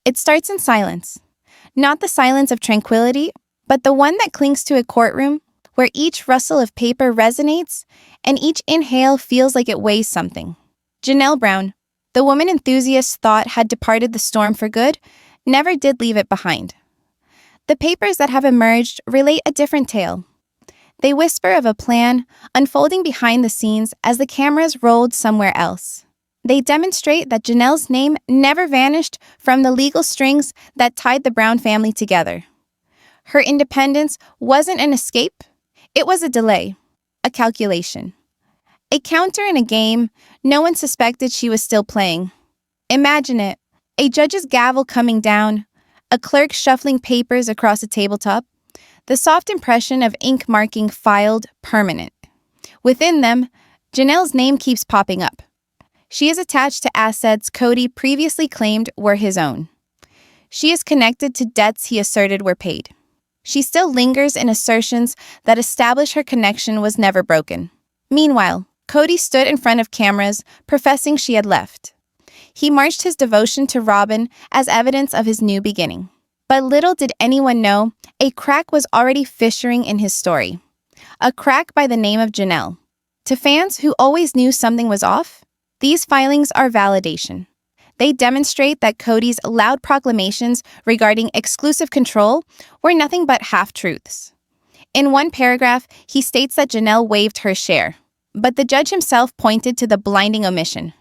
It starts in silence. Not the silence of tranquility, but the one that clings to a courtroom where each rustle of paper resonates and each inhale feels like it weighs something. Janelle Brown, the woman enthusiasts thought had departed the storm for good, never did leave it behind. The papers that have emerged relate a different tale. They whisper of a plan unfolding behind the scenes as the cameras rolled somewhere else. They demonstrate that Janelle's name never vanished from the legal strings that tied the Brown family together. Her independence wasn't an escape, it was a delay, a calculation. A counter in a game no one suspected she was still playing. Imagine it, a judge's gavel coming down, a clerk shuffling papers across a tabletop, the soft impression of ink marking filed permanent. Within them, Janelle's name keeps popping up. She is attached to assets Cody previously claimed were his own. She is connected to debts he asserted were paid. She still lingers in assertions that establish her connection was never broken. Meanwhile, Cody stood in front of cameras, professing she had left. He marched his devotion to Robyn as evidence of his new beginning. But little did anyone know, a crack was already fissuring in his story. A crack by the name of Janelle. To fans who always knew something was off, these filings are validation. They demonstrate that Cody's loud proclamations regarding exclusive control were nothing but half-truths. In one paragraph, he states that Janelle waived her share, but the judge himself pointed to the blinding omission.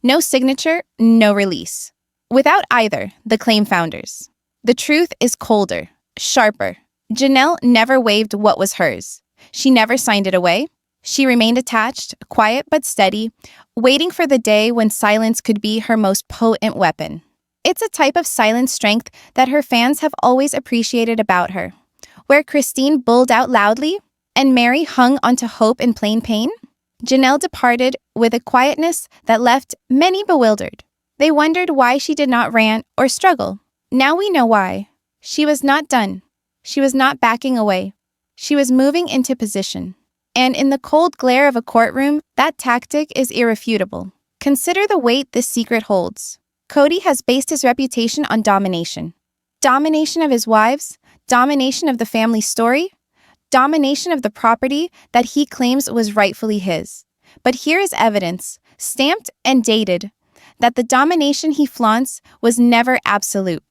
No signature, no release. Without either, the claim founders. The truth is colder, sharper. Janelle never waived what was hers. She never signed it away. She remained attached, quiet but steady, waiting for the day when silence could be her most potent weapon. It's a type of silent strength that her fans have always appreciated about her. Where Christine bulled out loudly and Meri hung onto hope in plain pain, Janelle departed with a quietness that left many bewildered. They wondered why she did not rant or struggle. Now we know why. She was not done. She was not backing away. She was moving into position. And in the cold glare of a courtroom, that tactic is irrefutable. Consider the weight this secret holds. Cody has based his reputation on domination. Domination of his wives, domination of the family story, domination of the property that he claims was rightfully his. But here is evidence, stamped and dated, that the domination he flaunts was never absolute.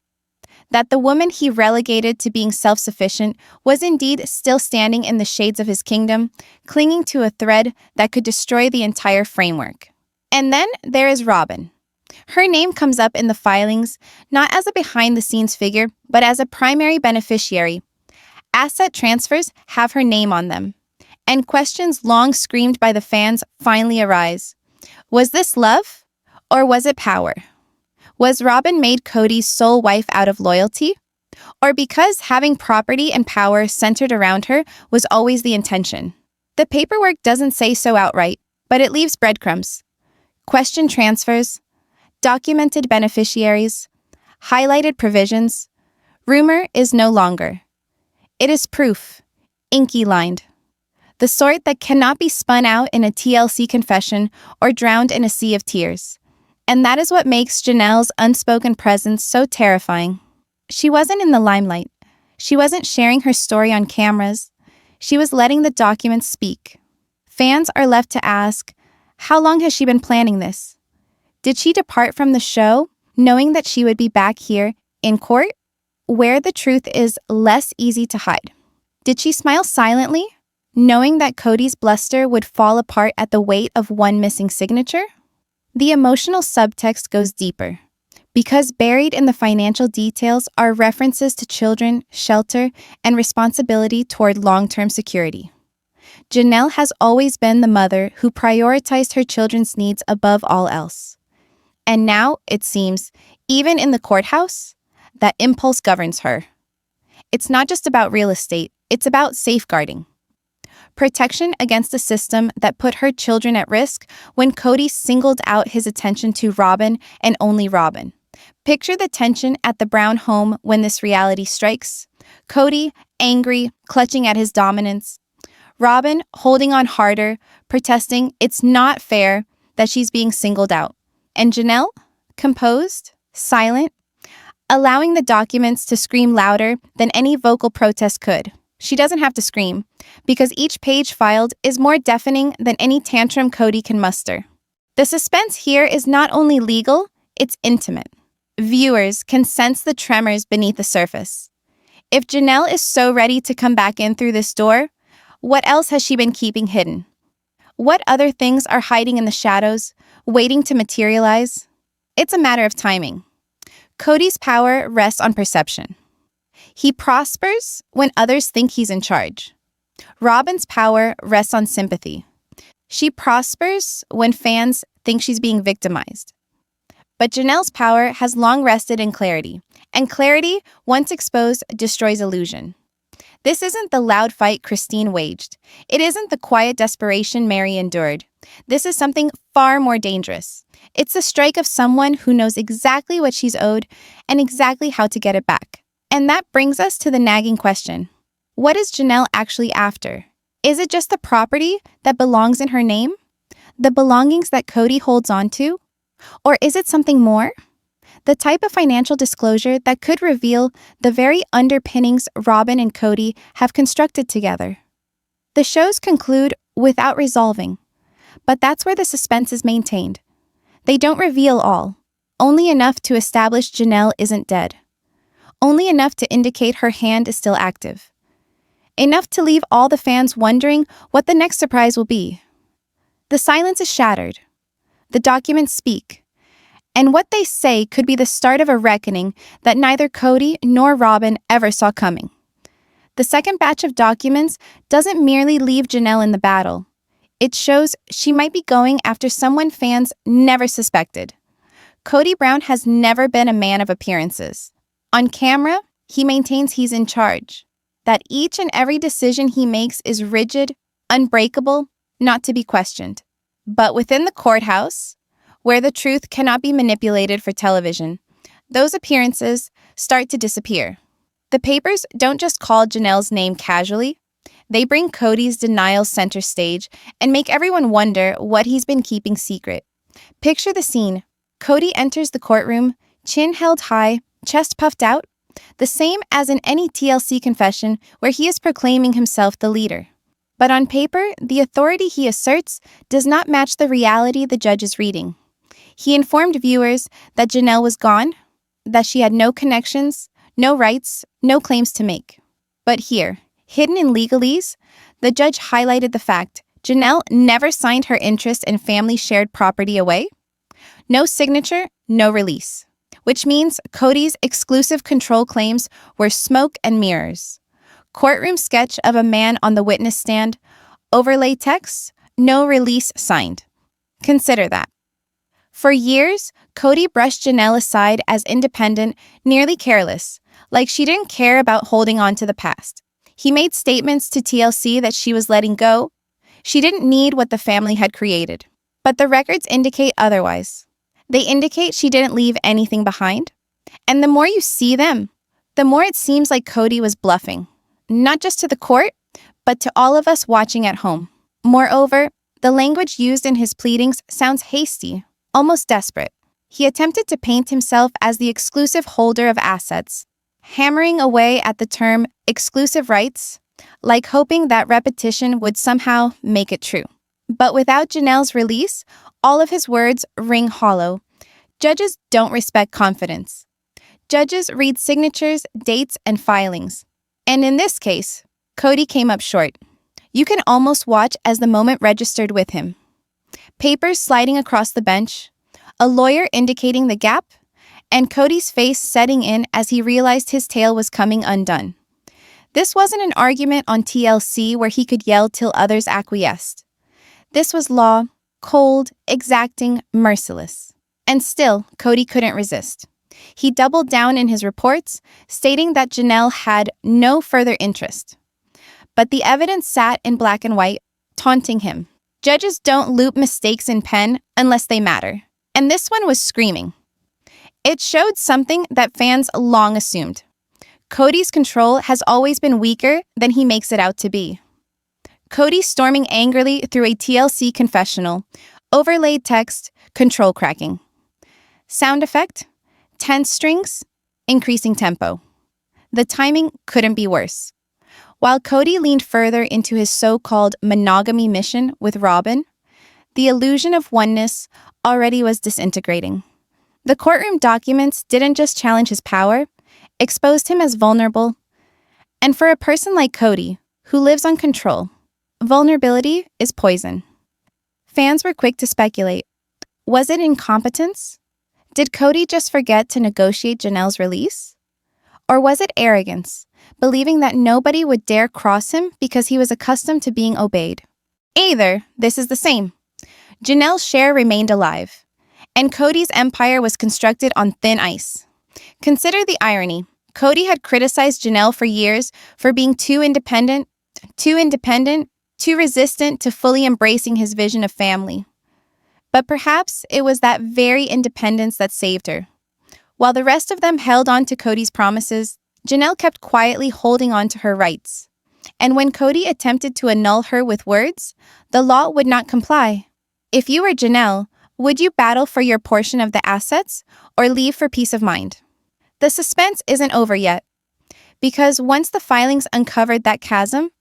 That the woman he relegated to being self-sufficient was indeed still standing in the shades of his kingdom, clinging to a thread that could destroy the entire framework. And then there is Robyn. Her name comes up in the filings, not as a behind-the-scenes figure, but as a primary beneficiary. Asset transfers have her name on them, and questions long screamed by the fans finally arise. Was this love, or was it power? Was Robyn made Cody's sole wife out of loyalty? Or because having property and power centered around her was always the intention? The paperwork doesn't say so outright, but it leaves breadcrumbs. Question transfers, documented beneficiaries, highlighted provisions. Rumor is no longer. It is proof, inky-lined. The sort that cannot be spun out in a TLC confession or drowned in a sea of tears. And that is what makes Janelle's unspoken presence so terrifying. She wasn't in the limelight. She wasn't sharing her story on cameras. She was letting the documents speak. Fans are left to ask, how long has she been planning this? Did she depart from the show, knowing that she would be back here, in court, where the truth is less easy to hide? Did she smile silently, knowing that Cody's bluster would fall apart at the weight of one missing signature? The emotional subtext goes deeper, because buried in the financial details are references to children, shelter, and responsibility toward long-term security. Janelle has always been the mother who prioritized her children's needs above all else. And now, it seems, even in the courthouse, that impulse governs her. It's not just about real estate, it's about safeguarding. Protection against a system that put her children at risk when Cody singled out his attention to Robyn and only Robyn. Picture the tension at the Brown home when this reality strikes. Cody, angry, clutching at his dominance. Robyn, holding on harder, protesting it's not fair that she's being singled out. And Janelle, composed, silent, allowing the documents to scream louder than any vocal protest could. She doesn't have to scream, because each page filed is more deafening than any tantrum Kody can muster. The suspense here is not only legal, it's intimate. Viewers can sense the tremors beneath the surface. If Janelle is so ready to come back in through this door, what else has she been keeping hidden? What other things are hiding in the shadows, waiting to materialize? It's a matter of timing. Kody's power rests on perception. He prospers when others think he's in charge. Robyn's power rests on sympathy. She prospers when fans think she's being victimized. But Janelle's power has long rested in clarity, and clarity, once exposed, destroys illusion. This isn't the loud fight Christine waged. It isn't the quiet desperation Meri endured. This is something far more dangerous. It's the strike of someone who knows exactly what she's owed and exactly how to get it back. And that brings us to the nagging question. What is Janelle actually after? Is it just the property that belongs in her name? The belongings that Kody holds on to? Or is it something more? The type of financial disclosure that could reveal the very underpinnings Robyn and Kody have constructed together. The shows conclude without resolving, but that's where the suspense is maintained. They don't reveal all, only enough to establish Janelle isn't dead. Only enough to indicate her hand is still active. Enough to leave all the fans wondering what the next surprise will be. The silence is shattered. The documents speak. And what they say could be the start of a reckoning that neither Kody nor Robyn ever saw coming. The second batch of documents doesn't merely leave Janelle in the battle. It shows she might be going after someone fans never suspected. Kody Brown has never been a man of appearances. On camera, he maintains he's in charge, that each and every decision he makes is rigid, unbreakable, not to be questioned. But within the courthouse, where the truth cannot be manipulated for television, those appearances start to disappear. The papers don't just call Janelle's name casually. They bring Kody's denial center stage and make everyone wonder what he's been keeping secret. Picture the scene. Kody enters the courtroom, chin held high, chest puffed out, the same as in any TLC confession where he is proclaiming himself the leader. But on paper, the authority he asserts does not match the reality the judge is reading. He informed viewers that Janelle was gone, that she had no connections, no rights, no claims to make. But here, hidden in legalese, the judge highlighted the fact Janelle never signed her interest in family shared property away. No signature, no release. Which means Kody's exclusive control claims were smoke and mirrors. Courtroom sketch of a man on the witness stand, overlay text, no release signed. Consider that. For years, Kody brushed Janelle aside as independent, nearly careless, like she didn't care about holding on to the past. He made statements to TLC that she was letting go. She didn't need what the family had created. But the records indicate otherwise. They indicate she didn't leave anything behind. And the more you see them, the more it seems like Kody was bluffing, not just to the court, but to all of us watching at home. Moreover, the language used in his pleadings sounds hasty, almost desperate. He attempted to paint himself as the exclusive holder of assets, hammering away at the term exclusive rights, like hoping that repetition would somehow make it true. But without Janelle's release, all of his words ring hollow. Judges don't respect confidence. Judges read signatures, dates, and filings. And in this case, Kody came up short. You can almost watch as the moment registered with him. Papers sliding across the bench, a lawyer indicating the gap, and Kody's face setting in as he realized his tale was coming undone. This wasn't an argument on TLC where he could yell till others acquiesced. This was law, cold, exacting, merciless. And still, Kody couldn't resist. He doubled down in his reports, stating that Janelle had no further interest. But the evidence sat in black and white, taunting him. Judges don't loop mistakes in pen unless they matter. And this one was screaming. It showed something that fans long assumed. Kody's control has always been weaker than he makes it out to be. Kody storming angrily through a TLC confessional, overlaid text, control cracking. Sound effect, tense strings, increasing tempo. The timing couldn't be worse. While Cody leaned further into his so-called monogamy mission with Robyn, the illusion of oneness already was disintegrating. The courtroom documents didn't just challenge his power, exposed him as vulnerable. And for a person like Cody, who lives on control, vulnerability is poison. Fans were quick to speculate. Was it incompetence? Did Cody just forget to negotiate Janelle's release? Or was it arrogance, believing that nobody would dare cross him because he was accustomed to being obeyed? Either, this is the same. Janelle's share remained alive, and Cody's empire was constructed on thin ice. Consider the irony. Cody had criticized Janelle for years for being too independent, too resistant to fully embracing his vision of family. But perhaps it was that very independence that saved her. While the rest of them held on to Cody's promises, Janelle kept quietly holding on to her rights. And when Cody attempted to annul her with words, the law would not comply. If you were Janelle, would you battle for your portion of the assets or leave for peace of mind? The suspense isn't over yet, because once the filings uncovered that chasm,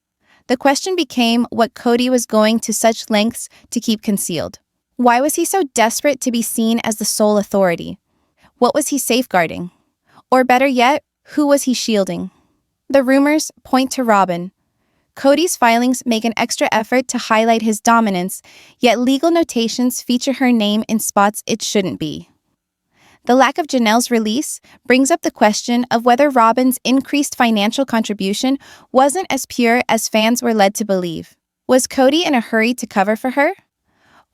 the question became what Cody was going to such lengths to keep concealed. Why was he so desperate to be seen as the sole authority? What was he safeguarding? Or better yet, who was he shielding? The rumors point to Robyn. Cody's filings make an extra effort to highlight his dominance, yet legal notations feature her name in spots it shouldn't be. The lack of Janelle's release brings up the question of whether Robyn's increased financial contribution wasn't as pure as fans were led to believe. Was Cody in a hurry to cover for her?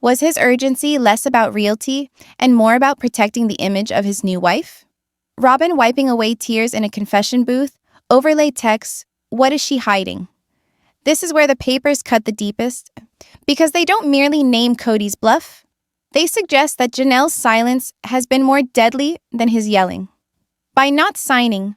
Was his urgency less about realty and more about protecting the image of his new wife? Robyn wiping away tears in a confession booth, overlay texts, "What is she hiding?" This is where the papers cut the deepest, because they don't merely name Cody's bluff. They suggest that Janelle's silence has been more deadly than his yelling. By not signing,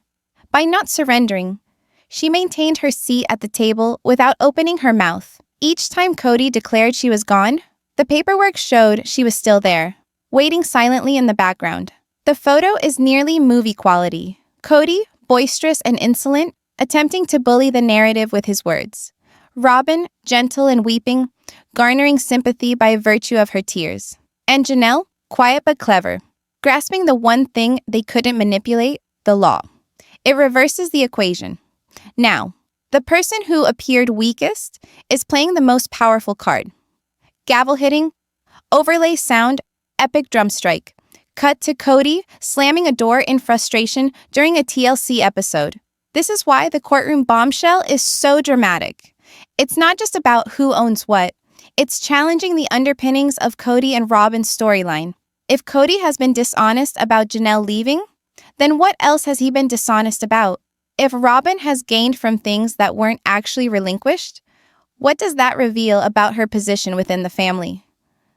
by not surrendering, she maintained her seat at the table without opening her mouth. Each time Cody declared she was gone, the paperwork showed she was still there, waiting silently in the background. The photo is nearly movie quality. Cody, boisterous and insolent, attempting to bully the narrative with his words. Robyn, gentle and weeping, garnering sympathy by virtue of her tears. And Janelle, quiet but clever, grasping the one thing they couldn't manipulate, the law. It reverses the equation. Now, the person who appeared weakest is playing the most powerful card. Gavel hitting, overlay sound, epic drum strike. Cut to Cody slamming a door in frustration during a TLC episode. This is why the courtroom bombshell is so dramatic. It's not just about who owns what. It's challenging the underpinnings of Cody and Robyn's storyline. If Cody has been dishonest about Janelle leaving, then what else has he been dishonest about? If Robyn has gained from things that weren't actually relinquished, what does that reveal about her position within the family?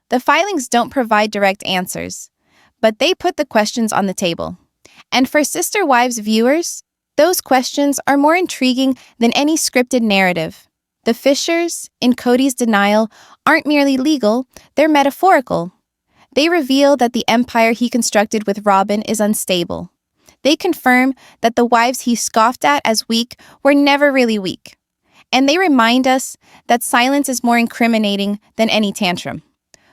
The filings don't provide direct answers, but they put the questions on the table. And for Sister Wives viewers, those questions are more intriguing than any scripted narrative. The fissures, in Cody's denial, aren't merely legal, they're metaphorical. They reveal that the empire he constructed with Robyn is unstable. They confirm that the wives he scoffed at as weak were never really weak. And they remind us that silence is more incriminating than any tantrum.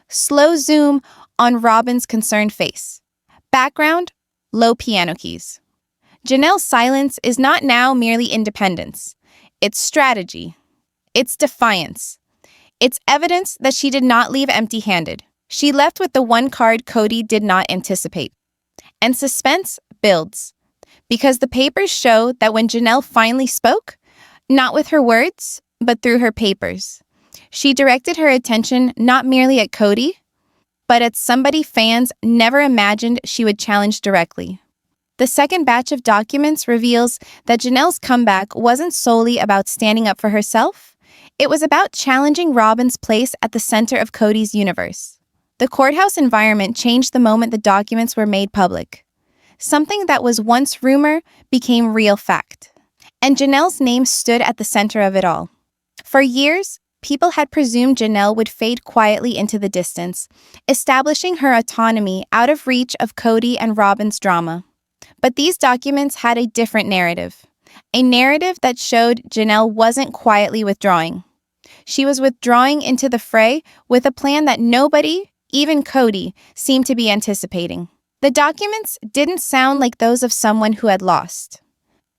Slow zoom on Robyn's concerned face. Background, low piano keys. Janelle's silence is not now merely independence. It's strategy. It's defiance. It's evidence that she did not leave empty-handed. She left with the one card Cody did not anticipate. And suspense builds. Because the papers show that when Janelle finally spoke, not with her words, but through her papers, she directed her attention not merely at Cody, but at somebody fans never imagined she would challenge directly. The second batch of documents reveals that Janelle's comeback wasn't solely about standing up for herself. It was about challenging Robyn's place at the center of Cody's universe. The courthouse environment changed the moment the documents were made public. Something that was once rumor became real fact. And Janelle's name stood at the center of it all. For years, people had presumed Janelle would fade quietly into the distance, establishing her autonomy out of reach of Cody and Robyn's drama. But these documents had a different narrative. A narrative that showed Janelle wasn't quietly withdrawing. She was withdrawing into the fray with a plan that nobody, even Cody, seemed to be anticipating. The documents didn't sound like those of someone who had lost.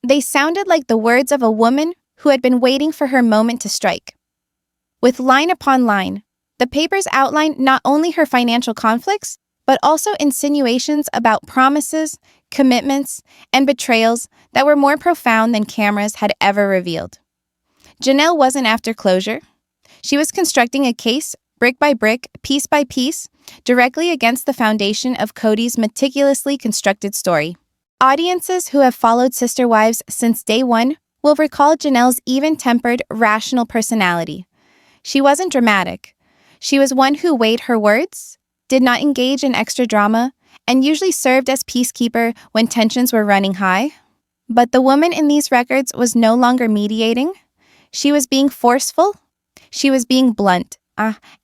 They sounded like the words of a woman who had been waiting for her moment to strike. With line upon line, the papers outlined not only her financial conflicts, but also insinuations about promises, commitments, and betrayals that were more profound than cameras had ever revealed. Janelle wasn't after closure. She was constructing a case, brick by brick, piece by piece, directly against the foundation of Cody's meticulously constructed story. Audiences who have followed Sister Wives since day one will recall Janelle's even-tempered, rational personality. She wasn't dramatic. She was one who weighed her words, did not engage in extra drama, and usually served as peacekeeper when tensions were running high. But the woman in these records was no longer mediating. She was being forceful. She was being blunt.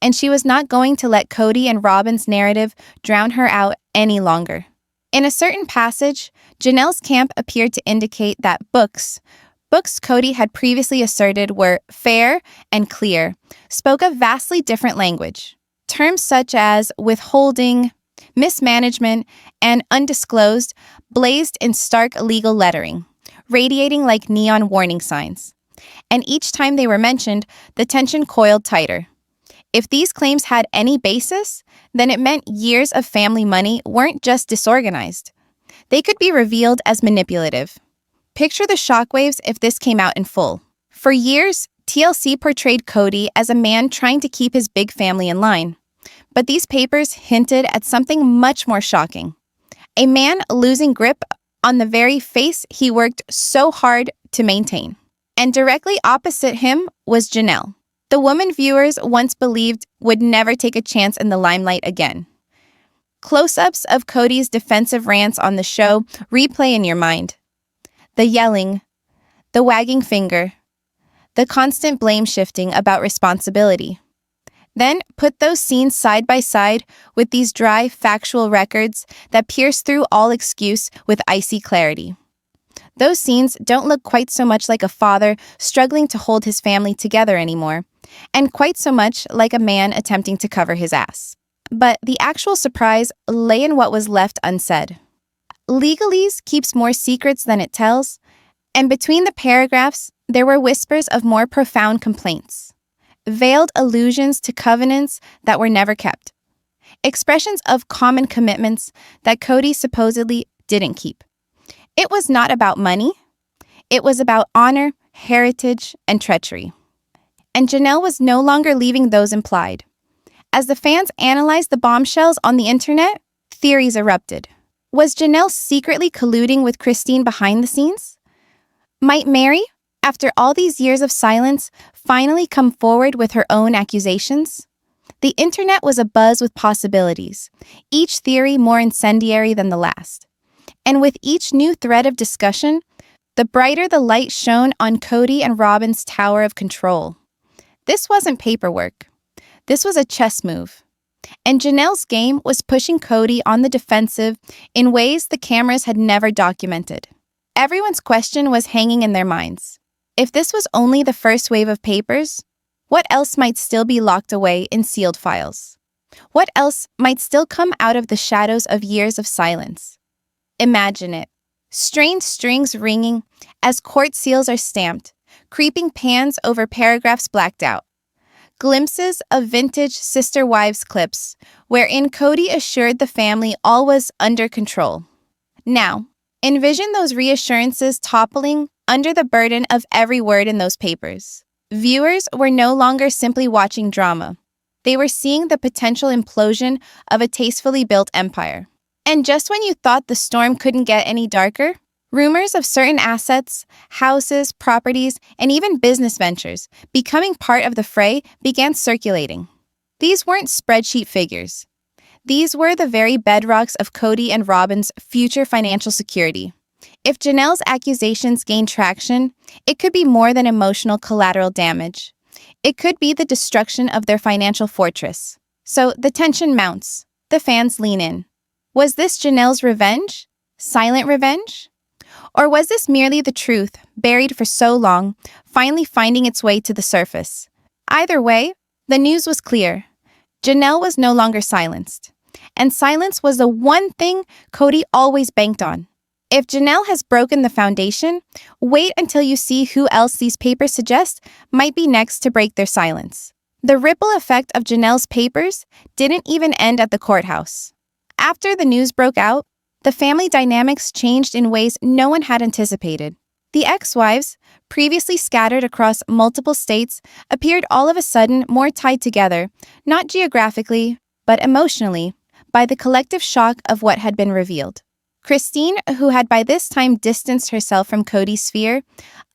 And she was not going to let Kody and Robyn's narrative drown her out any longer. In a certain passage, Janelle's camp appeared to indicate that books Kody had previously asserted were fair and clear, spoke a vastly different language. Terms such as withholding, mismanagement, and undisclosed blazed in stark legal lettering, radiating like neon warning signs. And each time they were mentioned, the tension coiled tighter. If these claims had any basis, then it meant years of family money weren't just disorganized. They could be revealed as manipulative. Picture the shockwaves if this came out in full. For years, TLC portrayed Kody as a man trying to keep his big family in line. But these papers hinted at something much more shocking. A man losing grip on the very face he worked so hard to maintain. And directly opposite him was Janelle, the woman viewers once believed would never take a chance in the limelight again. Close-ups of Cody's defensive rants on the show replay in your mind. The yelling, the wagging finger, the constant blame shifting about responsibility. Then put those scenes side by side with these dry, factual records that pierce through all excuse with icy clarity. Those scenes don't look quite so much like a father struggling to hold his family together anymore, and quite so much like a man attempting to cover his ass. But the actual surprise lay in what was left unsaid. Legalese keeps more secrets than it tells, and between the paragraphs, there were whispers of more profound complaints, veiled allusions to covenants that were never kept, expressions of common commitments that Kody supposedly didn't keep. It was not about money. It was about honor, heritage, and treachery. And Janelle was no longer leaving those implied. As the fans analyzed the bombshells on the internet, theories erupted. Was Janelle secretly colluding with Christine behind the scenes? Might Meri, after all these years of silence, finally come forward with her own accusations? The internet was abuzz with possibilities, each theory more incendiary than the last. And with each new thread of discussion, the brighter the light shone on Kody and Robyn's tower of control. This wasn't paperwork. This was a chess move. And Janelle's game was pushing Kody on the defensive in ways the cameras had never documented. Everyone's question was hanging in their minds. If this was only the first wave of papers, what else might still be locked away in sealed files? What else might still come out of the shadows of years of silence? Imagine it. Strained strings ringing as court seals are stamped, creeping pans over paragraphs blacked out. Glimpses of vintage Sister Wives clips wherein Kody assured the family all was under control. Now, envision those reassurances toppling under the burden of every word in those papers. Viewers were no longer simply watching drama. They were seeing the potential implosion of a tastefully built empire. And just when you thought the storm couldn't get any darker, rumors of certain assets, houses, properties, and even business ventures becoming part of the fray began circulating. These weren't spreadsheet figures. These were the very bedrocks of Kody and Robyn's future financial security. If Janelle's accusations gained traction, it could be more than emotional collateral damage. It could be the destruction of their financial fortress. So the tension mounts. The fans lean in. Was this Janelle's revenge? Silent revenge? Or was this merely the truth, buried for so long, finally finding its way to the surface? Either way, the news was clear. Janelle was no longer silenced. And silence was the one thing Cody always banked on. If Janelle has broken the foundation, wait until you see who else these papers suggest might be next to break their silence. The ripple effect of Janelle's papers didn't even end at the courthouse. After the news broke out, the family dynamics changed in ways no one had anticipated. The ex-wives, previously scattered across multiple states, appeared all of a sudden more tied together, not geographically, but emotionally, by the collective shock of what had been revealed. Christine, who had by this time distanced herself from Cody's sphere,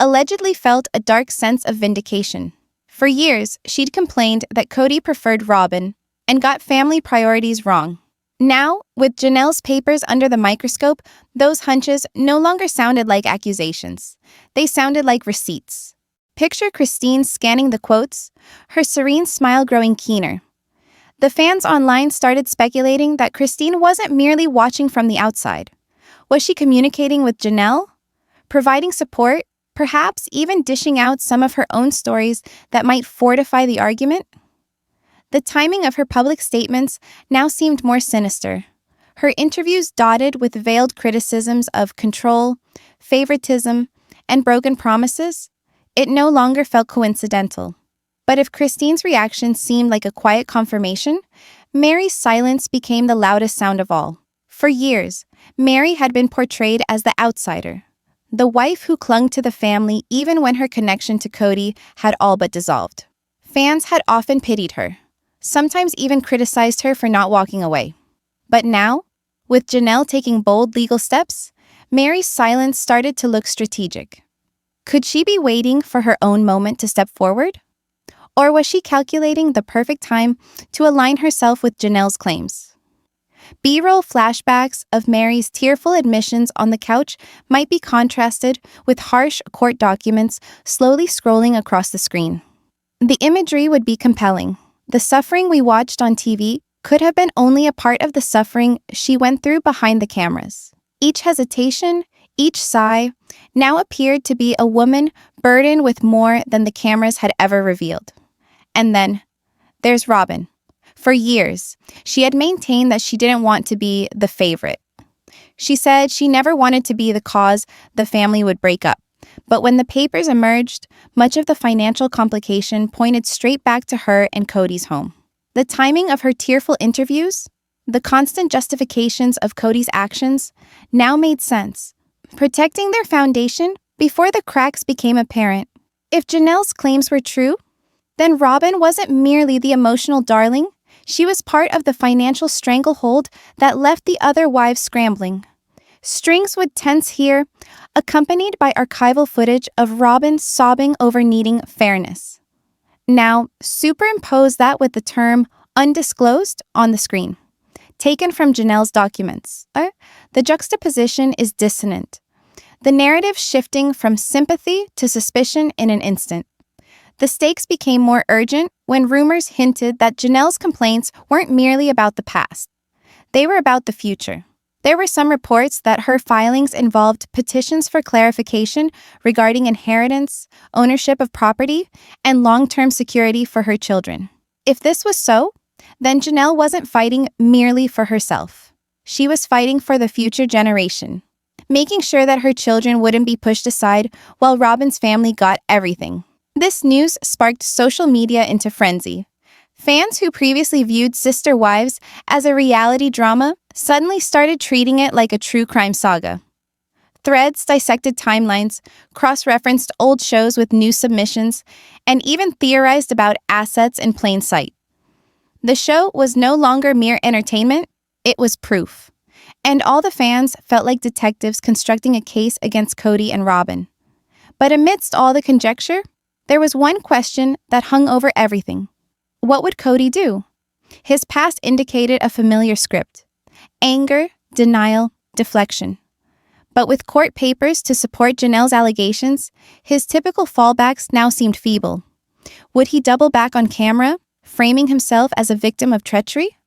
allegedly felt a dark sense of vindication. For years, she'd complained that Cody preferred Robyn and got family priorities wrong. Now, with Janelle's papers under the microscope, those hunches no longer sounded like accusations. They sounded like receipts. Picture Christine scanning the quotes, her serene smile growing keener. The fans online started speculating that Christine wasn't merely watching from the outside. Was she communicating with Janelle? Providing support? Perhaps even dishing out some of her own stories that might fortify the argument? The timing of her public statements now seemed more sinister. Her interviews dotted with veiled criticisms of control, favoritism, and broken promises. It no longer felt coincidental. But if Christine's reaction seemed like a quiet confirmation, Meri's silence became the loudest sound of all. For years, Meri had been portrayed as the outsider, the wife who clung to the family even when her connection to Cody had all but dissolved. Fans had often pitied her, sometimes even criticized her for not walking away. But now, with Janelle taking bold legal steps, Meri's silence started to look strategic. Could she be waiting for her own moment to step forward? Or was she calculating the perfect time to align herself with Janelle's claims? B-roll flashbacks of Meri's tearful admissions on the couch might be contrasted with harsh court documents slowly scrolling across the screen. The imagery would be compelling. The suffering we watched on TV could have been only a part of the suffering she went through behind the cameras. Each hesitation, each sigh, now appeared to be a woman burdened with more than the cameras had ever revealed. And then, there's Robyn. For years, she had maintained that she didn't want to be the favorite. She said she never wanted to be the cause the family would break up. But when the papers emerged, much of the financial complication pointed straight back to her and Cody's home. The timing of her tearful interviews, the constant justifications of Cody's actions, now made sense, protecting their foundation before the cracks became apparent. If Janelle's claims were true, then Robyn wasn't merely the emotional darling. She was part of the financial stranglehold that left the other wives scrambling. Strings would tense here, accompanied by archival footage of Robyn sobbing over needing fairness. Now, superimpose that with the term undisclosed on the screen, taken from Janelle's documents. The juxtaposition is dissonant. The narrative shifting from sympathy to suspicion in an instant. The stakes became more urgent when rumors hinted that Janelle's complaints weren't merely about the past. They were about the future. There were some reports that her filings involved petitions for clarification regarding inheritance, ownership of property, and long-term security for her children. If this was so, then Janelle wasn't fighting merely for herself. She was fighting for the future generation, making sure that her children wouldn't be pushed aside while Robyn's family got everything. This news sparked social media into frenzy. Fans who previously viewed Sister Wives as a reality drama suddenly started treating it like a true crime saga. Threads dissected timelines, cross-referenced old shows with new submissions, and even theorized about assets in plain sight. The show was no longer mere entertainment, it was proof. And all the fans felt like detectives constructing a case against Cody and Robyn. But amidst all the conjecture, there was one question that hung over everything. What would Cody do? His past indicated a familiar script: anger, denial, deflection. But with court papers to support Janelle's allegations, his typical fallbacks now seemed feeble. Would he double back on camera, framing himself as a victim of treachery?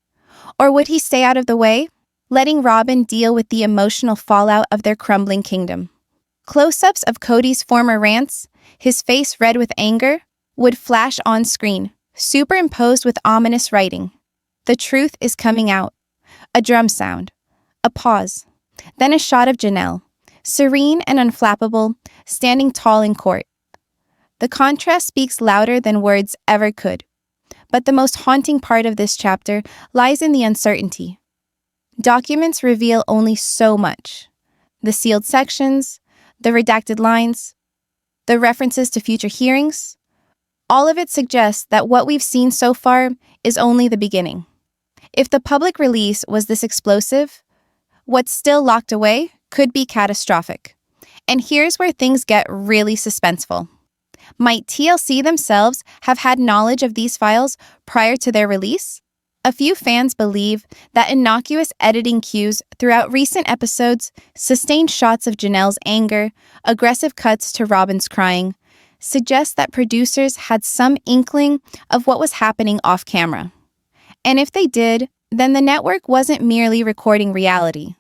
Or would he stay out of the way, letting Robyn deal with the emotional fallout of their crumbling kingdom. Close-ups of Cody's former rants, his face red with anger, would flash on screen, superimposed with ominous writing. The truth is coming out. A drum sound. A pause. Then a shot of Janelle, serene and unflappable, standing tall in court. The contrast speaks louder than words ever could. But the most haunting part of this chapter lies in the uncertainty. Documents reveal only so much. The sealed sections, the redacted lines, the references to future hearings. All of it suggests that what we've seen so far is only the beginning. If the public release was this explosive, what's still locked away could be catastrophic. And here's where things get really suspenseful. Might TLC themselves have had knowledge of these files prior to their release? A few fans believe that innocuous editing cues throughout recent episodes, sustained shots of Janelle's anger, aggressive cuts to Robyn's crying, suggest that producers had some inkling of what was happening off camera. And if they did, then the network wasn't merely recording reality.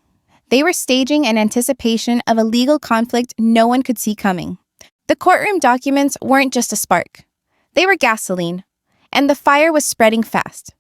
They were staging an anticipation of a legal conflict no one could see coming. The courtroom documents weren't just a spark. They were gasoline, and the fire was spreading fast.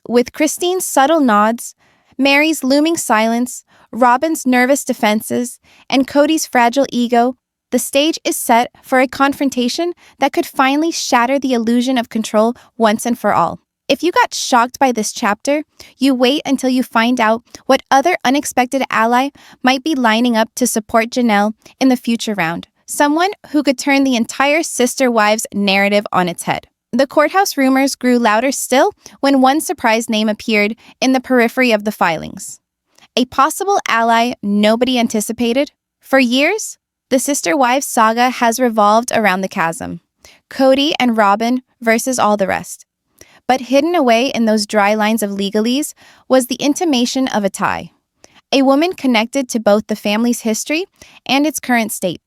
With Christine's subtle nods, Meri's looming silence, Robyn's nervous defenses, and Cody's fragile ego, the stage is set for a confrontation that could finally shatter the illusion of control once and for all. If you got shocked by this chapter, you wait until you find out what other unexpected ally might be lining up to support Janelle in the future round. Someone who could turn the entire sister wives narrative on its head. The courthouse rumors grew louder still when one surprise name appeared in the periphery of the filings. A possible ally nobody anticipated. For years, the sister wives saga has revolved around the chasm. Kody and Robyn versus all the rest. But hidden away in those dry lines of legalese was the intimation of a tie. A woman connected to both the family's history and its current state.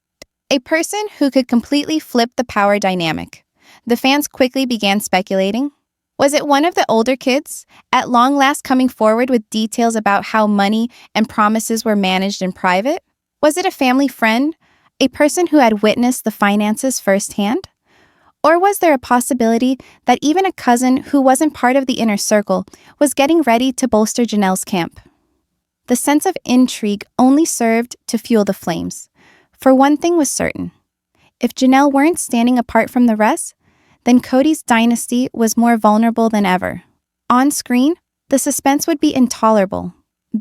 A person who could completely flip the power dynamic. The fans quickly began speculating. Was it one of the older kids, at long last coming forward with details about how money and promises were managed in private? Was it a family friend, a person who had witnessed the finances firsthand? Or was there a possibility that even a cousin who wasn't part of the inner circle was getting ready to bolster Janelle's camp? The sense of intrigue only served to fuel the flames. For one thing was certain. If Janelle weren't standing apart from the rest, then Cody's dynasty was more vulnerable than ever. On screen, the suspense would be intolerable.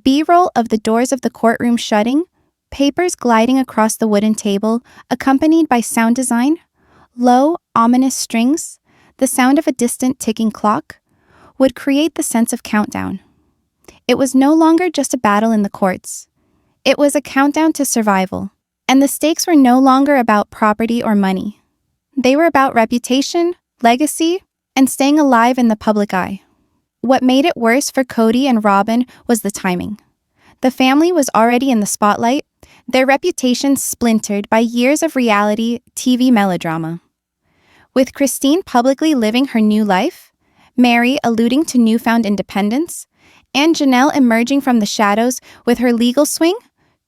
B-roll of the doors of the courtroom shutting, papers gliding across the wooden table, accompanied by sound design, low, ominous strings, the sound of a distant ticking clock, would create the sense of countdown. It was no longer just a battle in the courts. It was a countdown to survival. And the stakes were no longer about property or money. They were about reputation, legacy, and staying alive in the public eye. What made it worse for Kody and Robyn was the timing. The family was already in the spotlight, their reputation splintered by years of reality TV melodrama. With Christine publicly living her new life, Meri alluding to newfound independence, and Janelle emerging from the shadows with her legal swing,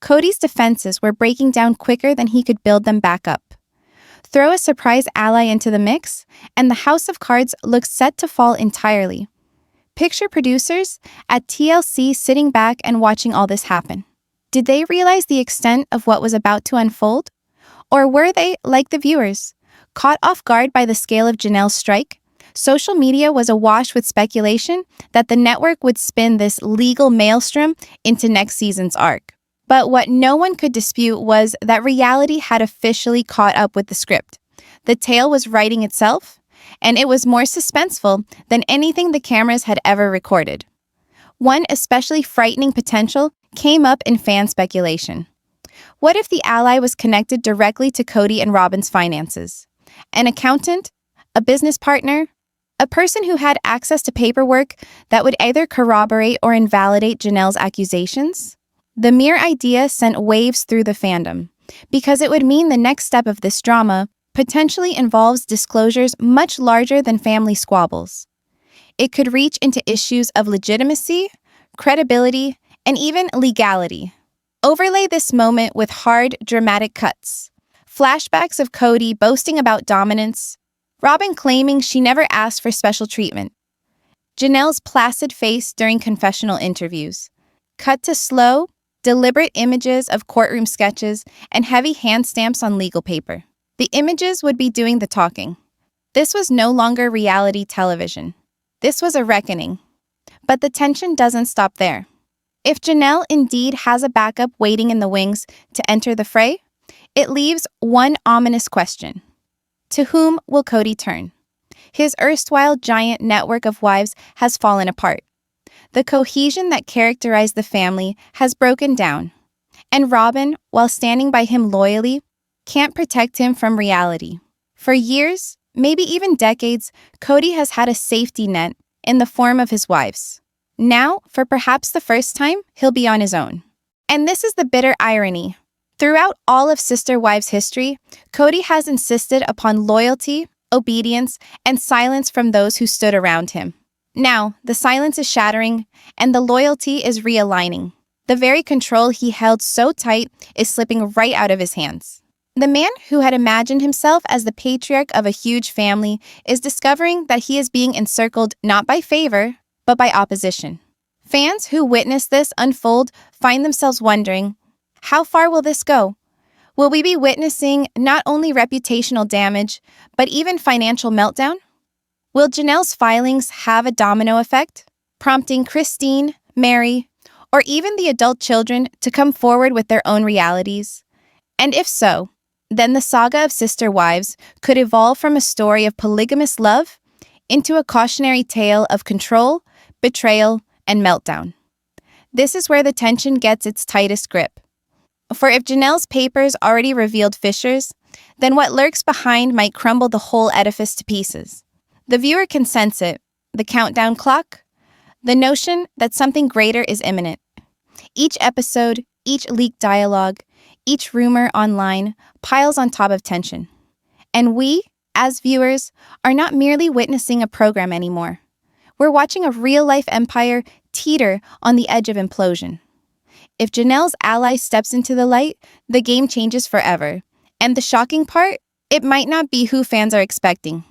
Cody's defenses were breaking down quicker than he could build them back up. Throw a surprise ally into the mix, and the house of cards looks set to fall entirely. Picture producers at TLC sitting back and watching all this happen. Did they realize the extent of what was about to unfold? Or were they, like the viewers, caught off guard by the scale of Janelle's strike? Social media was awash with speculation that the network would spin this legal maelstrom into next season's arc. But what no one could dispute was that reality had officially caught up with the script. The tale was writing itself, and it was more suspenseful than anything the cameras had ever recorded. One especially frightening potential came up in fan speculation. What if the ally was connected directly to Kody and Robyn's finances? An accountant? A business partner? A person who had access to paperwork that would either corroborate or invalidate Janelle's accusations? The mere idea sent waves through the fandom, because it would mean the next step of this drama potentially involves disclosures much larger than family squabbles. It could reach into issues of legitimacy, credibility, and even legality. Overlay this moment with hard, dramatic cuts. Flashbacks of Cody boasting about dominance, Robyn claiming she never asked for special treatment, Janelle's placid face during confessional interviews. Cut to slow, deliberate images of courtroom sketches and heavy hand stamps on legal paper. The images would be doing the talking. This was no longer reality television. This was a reckoning. But the tension doesn't stop there. If Janelle indeed has a backup waiting in the wings to enter the fray, it leaves one ominous question. To whom will Cody turn? His erstwhile giant network of wives has fallen apart. The cohesion that characterized the family has broken down. And Robyn, while standing by him loyally, can't protect him from reality. For years, maybe even decades, Cody has had a safety net in the form of his wives. Now, for perhaps the first time, he'll be on his own. And this is the bitter irony. Throughout all of Sister Wives history, Cody has insisted upon loyalty, obedience, and silence from those who stood around him. Now, the silence is shattering, and the loyalty is realigning. The very control he held so tight is slipping right out of his hands. The man who had imagined himself as the patriarch of a huge family is discovering that he is being encircled not by favor, but by opposition. Fans who witness this unfold find themselves wondering, how far will this go? Will we be witnessing not only reputational damage, but even financial meltdown? Will Janelle's filings have a domino effect, prompting Christine, Meri, or even the adult children to come forward with their own realities? And if so, then the saga of Sister Wives could evolve from a story of polygamous love into a cautionary tale of control, betrayal, and meltdown. This is where the tension gets its tightest grip. For if Janelle's papers already revealed fissures, then what lurks behind might crumble the whole edifice to pieces. The viewer can sense it, the countdown clock, the notion that something greater is imminent. Each episode, each leaked dialogue, each rumor online piles on top of tension. And we, as viewers, are not merely witnessing a program anymore. We're watching a real-life empire teeter on the edge of implosion. If Janelle's ally steps into the light, the game changes forever. And the shocking part? It might not be who fans are expecting.